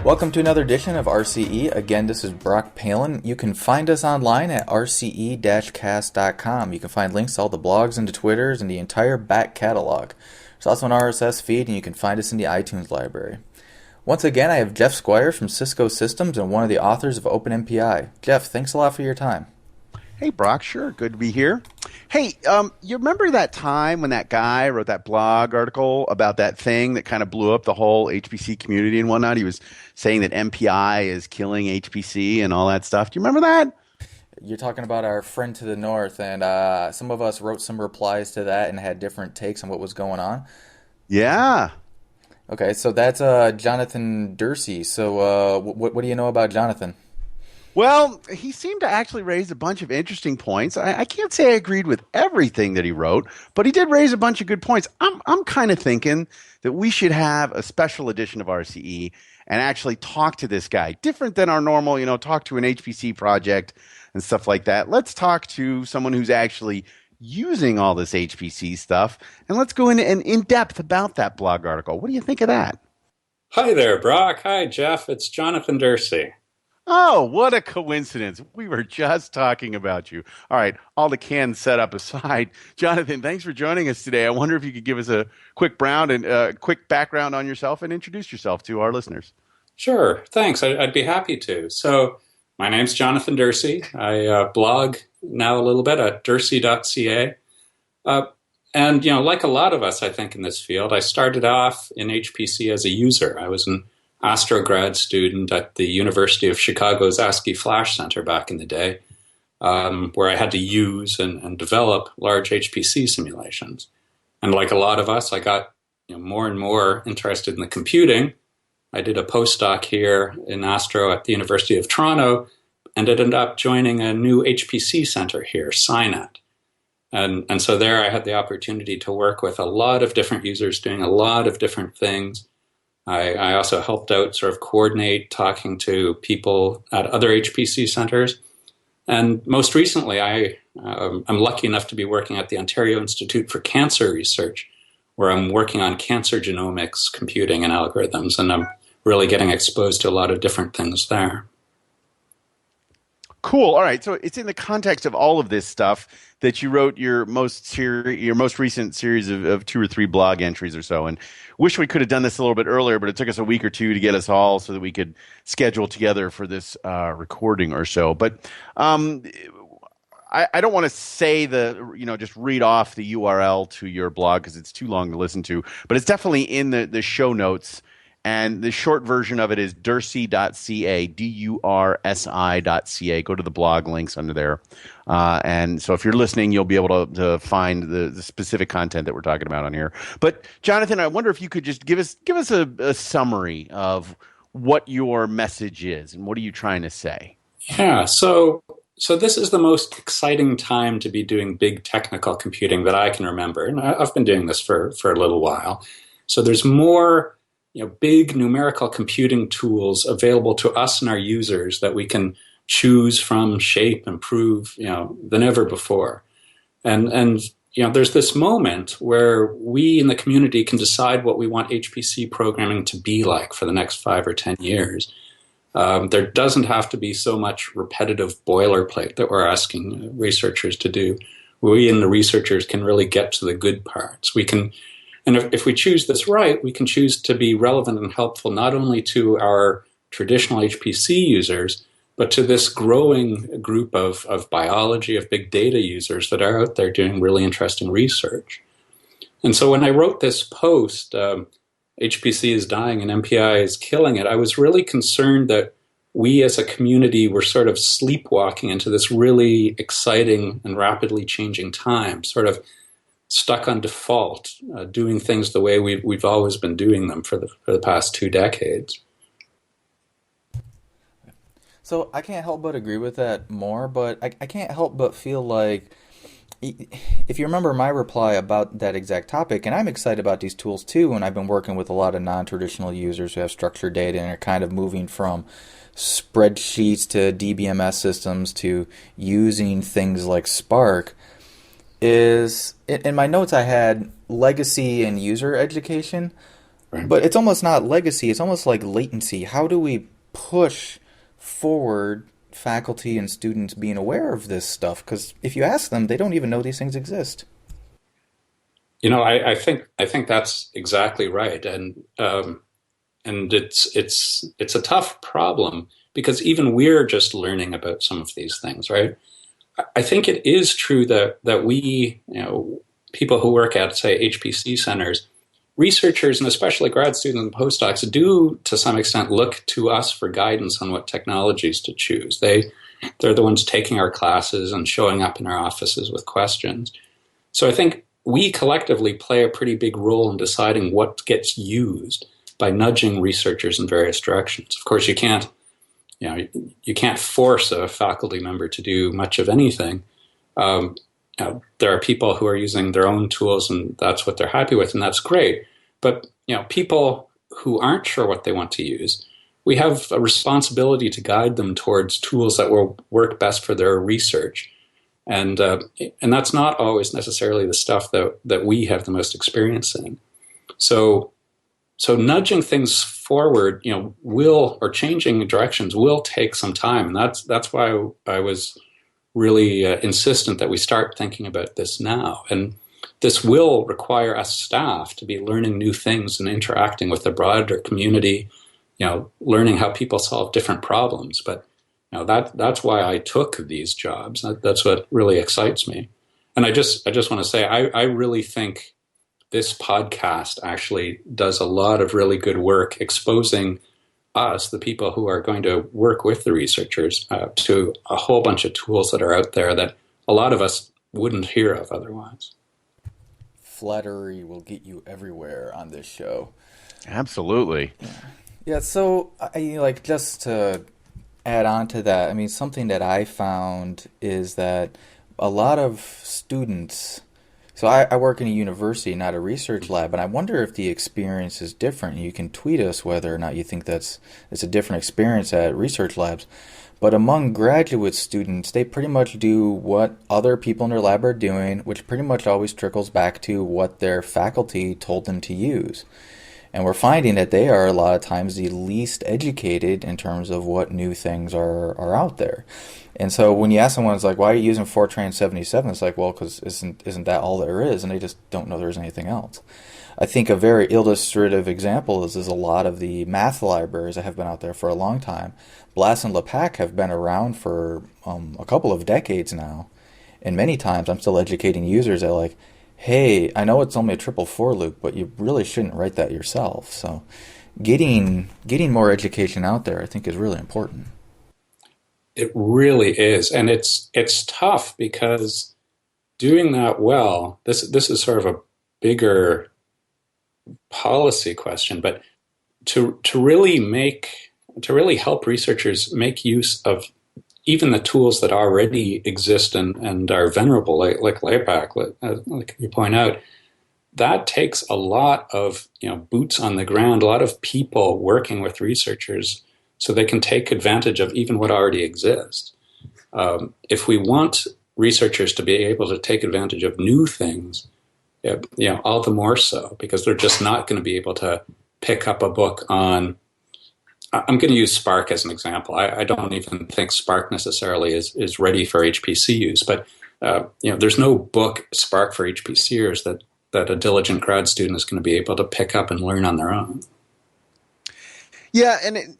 Welcome to another edition of RCE. Again, this is Brock Palen. You can find us online at rce-cast.com. You can find links to all the blogs and to Twitters and the entire back catalog. There's also an RSS feed, and you can find us in the iTunes library. Once again, I have Jeff Squyres from Cisco Systems and one of the authors of OpenMPI. Jeff, thanks a lot for your time. Hey, Brock, sure. Good to be here. Hey, you remember that time when that guy wrote that blog article about that thing that kind of blew up the whole HPC community and whatnot? He was saying that MPI is killing HPC and all that stuff. Do you remember that? You're talking about our friend to the north, and some of us wrote some replies to that and had different takes on what was going on. Yeah. Okay, so that's Jonathan Dursi. So what do you know about Jonathan? Well, he seemed to actually raise a bunch of interesting points. I can't say I agreed with everything that he wrote, but he did raise a bunch of good points. I'm kind of thinking that we should have a special edition of RCE and actually talk to this guy, different than our normal, talk to an HPC project and stuff like that. Let's talk to someone who's actually using all this HPC stuff, and let's go in depth about that blog article. What do you think of that? Hi there, Brock. Hi, Jeff. It's Jonathan Dursi. Oh, what a coincidence. We were just talking about you. All right, all the canned setup aside, Jonathan, thanks for joining us today. I wonder if you could give us a quick background on yourself and introduce yourself to our listeners. Sure, thanks. I'd be happy to. So my name's Jonathan Dursi. I blog now a little bit at dursi.ca. And, like a lot of us, I think, in this field, I started off in HPC as a user. I was an astro grad student at the University of Chicago's ASCI Flash Centre back in the day, where I had to use and develop large HPC simulations. And like a lot of us, I got more and more interested in the computing. I did a postdoc here in Astro at the University of Toronto and ended up joining a new HPC center here, SciNet. And so there I had the opportunity to work with a lot of different users doing a lot of different things. I also helped out sort of coordinate talking to people at other HPC centers. And most recently, I'm lucky enough to be working at the Ontario Institute for Cancer Research, where I'm working on cancer genomics, computing, and algorithms. And I'm really getting exposed to a lot of different things there. Cool. All right. So it's in the context of all of this stuff that you wrote your most recent series of 2 or 3 blog entries or so. And wish we could have done this a little bit earlier, but it took us a week or two to get us all so that we could schedule together for this recording or so. But I don't want to say just read off the URL to your blog because it's too long to listen to. But it's definitely in the show notes. And the short version of it is dursi.ca, dursi.ca. Go to the blog links under there. And so if you're listening, you'll be able to find the specific content that we're talking about on here. But Jonathan, I wonder if you could just give us a summary of what your message is and what are you trying to say? Yeah, so this is the most exciting time to be doing big technical computing that I can remember. And I've been doing this for a little while. So there's more big numerical computing tools available to us and our users that we can choose from, shape, improve, than ever before. And there's this moment where we in the community can decide what we want HPC programming to be like for the next 5 or 10 years. There doesn't have to be so much repetitive boilerplate that we're asking researchers to do. We and the researchers can really get to the good parts. And if we choose this right, we can choose to be relevant and helpful not only to our traditional HPC users, but to this growing group of biology, of big data users that are out there doing really interesting research. And so when I wrote this post, HPC is dying and MPI is killing it, I was really concerned that we as a community were sort of sleepwalking into this really exciting and rapidly changing time, sort of stuck on default, doing things the way we've always been doing them for the past 2 decades. So I can't help but agree with that more, but I can't help but feel like, if you remember my reply about that exact topic, and I'm excited about these tools too, and I've been working with a lot of non-traditional users who have structured data and are kind of moving from spreadsheets to DBMS systems to using things like Spark, is in my notes I had legacy and user education. Right. But it's almost not legacy, it's almost like latency. How do we push forward faculty and students being aware of this stuff? Because if you ask them, they don't even know these things exist. I think that's exactly right, and it's a tough problem because even we're just learning about some of these things, right? I think it is true that we, people who work at, say, HPC centers, researchers and especially grad students and postdocs do to some extent look to us for guidance on what technologies to choose. They're the ones taking our classes and showing up in our offices with questions. So I think we collectively play a pretty big role in deciding what gets used by nudging researchers in various directions. Of course, you can't force a faculty member to do much of anything. There are people who are using their own tools, and that's what they're happy with, and that's great. But people who aren't sure what they want to use, we have a responsibility to guide them towards tools that will work best for their research. And that's not always necessarily the stuff that we have the most experience in. So nudging things forward, or changing directions will take some time. And that's why I was really insistent that we start thinking about this now. And this will require us staff to be learning new things and interacting with the broader community, learning how people solve different problems. But that's why I took these jobs. That's what really excites me. And I just want to say, I really think this podcast actually does a lot of really good work exposing us, the people who are going to work with the researchers, to a whole bunch of tools that are out there that a lot of us wouldn't hear of otherwise. Flattery will get you everywhere on this show. Absolutely. Yeah, so just to add on to that, I mean, something that I found is that a lot of students, so I work in a university, not a research lab, and I wonder if the experience is different. You can tweet us whether or not you think it's a different experience at research labs. But among graduate students, they pretty much do what other people in their lab are doing, which pretty much always trickles back to what their faculty told them to use. And we're finding that they are a lot of times the least educated in terms of what new things are out there. And so when you ask someone, it's like, why are you using Fortran 77? It's like, well, because isn't that all there is? And they just don't know there's anything else. I think a very illustrative example is a lot of the math libraries that have been out there for a long time. BLAS and LAPACK have been around for a couple of decades now. And many times I'm still educating users that like, hey, I know it's only a triple for loop, but you really shouldn't write that yourself. So getting more education out there, I think, is really important. It really is. And it's tough because doing that well, this is sort of a bigger policy question, but to really help researchers make use of even the tools that already exist and are venerable, like LAPACK, like you point out, that takes a lot of boots on the ground, a lot of people working with researchers so they can take advantage of even what already exists. If we want researchers to be able to take advantage of new things, all the more so, because they're just not going to be able to pick up a book on. I'm going to use Spark as an example. I don't even think Spark necessarily is ready for HPC use, but there's no book Spark for HPCers that a diligent grad student is going to be able to pick up and learn on their own. Yeah, and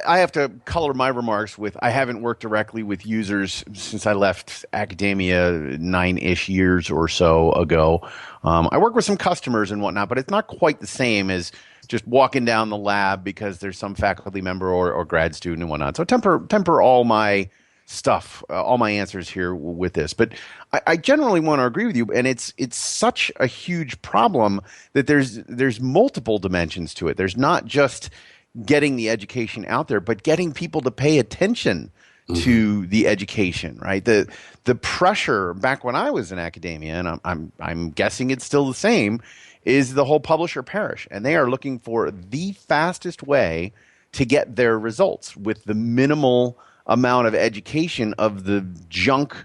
I have to color my remarks with I haven't worked directly with users since I left academia 9-ish years or so ago. I work with some customers and whatnot, but it's not quite the same as just walking down the lab because there's some faculty member or grad student and whatnot. So temper all my stuff, all my answers here with this. But I generally want to agree with you, and it's such a huge problem that there's multiple dimensions to it. There's not just getting the education out there, but getting people to pay attention to the education, right? The pressure back when I was in academia, and I'm guessing it's still the same, is the whole publisher perish, and they are looking for the fastest way to get their results with the minimal amount of education of the junk